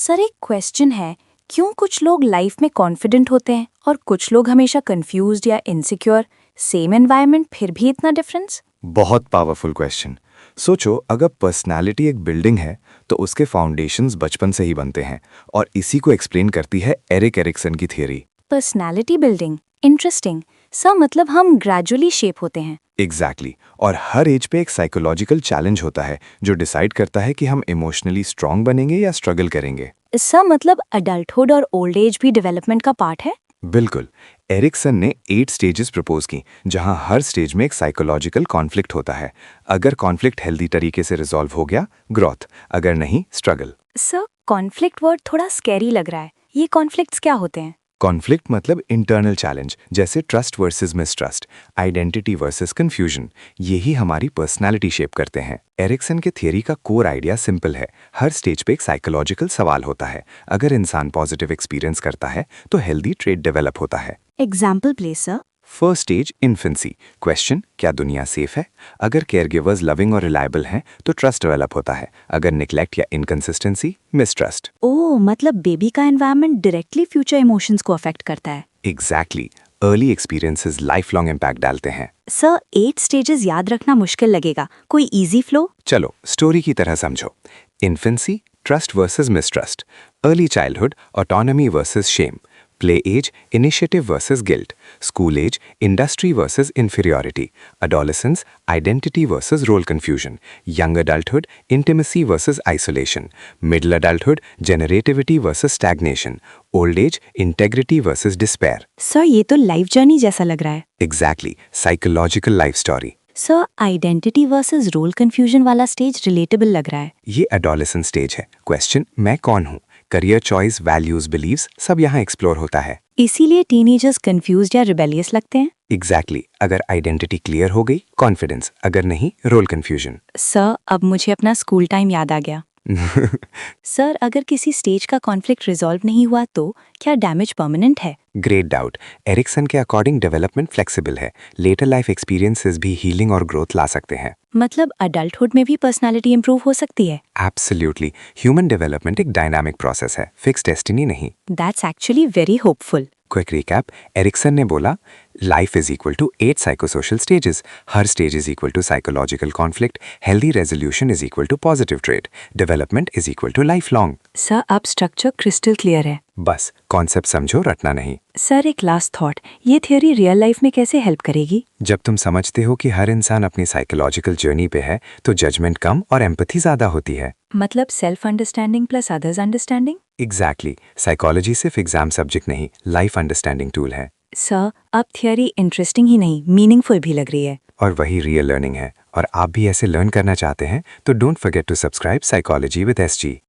Sir एक question है, क्यों कुछ लोग लाइफ में कॉन्फिडेंट होते हैं और कुछ लोग हमेशा कंफ्यूज्ड या इनसिक्योर? सेम एनवायरनमेंट फिर भी इतना डिफरेंस? बहुत पावरफुल क्वेश्चन। सोचो, अगर पर्सनालिटी एक बिल्डिंग है तो उसके फाउंडेशंस बचपन से ही बनते हैं, और इसी को एक्सप्लेन करती है एरिक एरिक्सन की theory. Personality building, interesting. Sir मतलब हम ग्रेजुअली शेप होते हैं? एग्जैक्टली। और हर एज पे एक साइकोलॉजिकल चैलेंज होता है जो डिसाइड करता है कि हम इमोशनली स्ट्रांग बनेंगे या स्ट्रगल करेंगे। सर मतलब अडल्टहुड और ओल्ड एज भी डेवलपमेंट का पार्ट है? बिल्कुल। एरिक्सन ने 8 स्टेजेस प्रपोज की, जहां हर स्टेज में एक साइकोलॉजिकल कॉन्फ्लिक्ट होता है। अगर कॉन्फ्लिक्ट हेल्दी तरीके से रिजॉल्व हो गया, ग्रोथ, अगर नहीं, स्ट्रगल। सर कॉन्फ्लिक्ट वर्ड थोड़ा स्कैरी लग रहा है, ये कॉन्फ्लिक्ट्स क्या होते हैं? कॉन्फ्लिक्ट मतलब इंटरनल चैलेंज, जैसे trust versus mistrust, identity versus confusion. यही हमारी पर्सनालिटी शेप करते हैं। एरिक्सन के थियरी का कोर आइडिया सिंपल है। हर स्टेज पे एक साइकोलॉजिकल सवाल होता है। अगर इंसान पॉजिटिव एक्सपीरियंस करता है तो हेल्दी ट्रेट डेवलप होता है। Example please sir. First stage, infancy. Question, क्या दुनिया सेफ है? अगर केयर गिवर्स लविंग और रिलायबल हैं तो ट्रस्ट डेवलप होता है। अगर निग्लेक्ट या इनकंसिस्टेंसी, मिसट्रस्ट। ओह मतलब बेबी का एनवायरनमेंट डायरेक्टली फ्यूचर इमोशंस को अफेक्ट करता है? Exactly. Early experiences life long impact डालते हैं। सर 8 स्टेजेस याद रखना मुश्किल लगेगा, कोई इजी फ्लो? चलो स्टोरी की तरह समझो। Infancy, trust versus mistrust. Early childhood, autonomy versus shame. Play age, initiative versus guilt. School age, industry versus inferiority. Adolescence, identity versus role confusion. Young adulthood, intimacy versus isolation. Middle adulthood, generativity versus stagnation. Old age, integrity versus despair. Sir ये तो life journey जैसा लग रहा है। Exactly, psychological life story. Sir identity versus role confusion वाला stage relatable लग रहा है। ये एडोलेसेंट स्टेज है। क्वेश्चन, मैं कौन हूँ? करियर चॉइस, वैल्यूज, बिलीव्स, सब यहाँ एक्सप्लोर होता है। इसीलिए टीनेजर्स कंफ्यूज्ड या रिबेलियस लगते हैं? एग्जैक्टली। अगर आइडेंटिटी क्लियर हो गई, कॉन्फिडेंस, अगर नहीं, रोल कंफ्यूजन। सर अब मुझे अपना स्कूल टाइम याद आ गया। सर अगर किसी स्टेज का कॉन्फ्लिक्ट रिजॉल्व नहीं हुआ तो क्या डैमेज परमानेंट है? Great doubt. एरिक्सन के अकॉर्डिंग डेवलपमेंट फ्लेक्सिबल है। लेटर लाइफ एक्सपीरियंसेस भी हीलिंग और ग्रोथ ला सकते हैं। मतलब अडल्टहुड में भी पर्सनालिटी इंप्रूव हो सकती है? एब्सोल्युटली। ह्यूमन डेवलपमेंट एक डायनामिक प्रोसेस है, फिक्स डेस्टिनी नहीं। That's actually very hopeful. Quick recap. Erikson ने बोला, life is equal to 8 psychosocial stages. हर stage is equal to psychological conflict. Healthy resolution is equal to positive trait. Development is equal to life long. Sir अब structure crystal clear है। बस concept समझो, रटना नहीं। Sir एक last thought, ये theory real life में कैसे हेल्प करेगी? जब तुम समझते हो कि हर इंसान अपनी साइकोलॉजिकल जर्नी पे है तो जजमेंट कम और एम्पैथी ज्यादा होती है। मतलब self understanding plus others understanding? Exactly. Psychology सिर्फ एग्जाम सब्जेक्ट नहीं, लाइफ अंडरस्टैंडिंग टूल है। सर अब थियोरी इंटरेस्टिंग ही नहीं, मीनिंगफुल भी लग रही है। और वही रियल लर्निंग है। और आप भी ऐसे लर्न करना चाहते हैं तो don't forget to subscribe psychology with SG।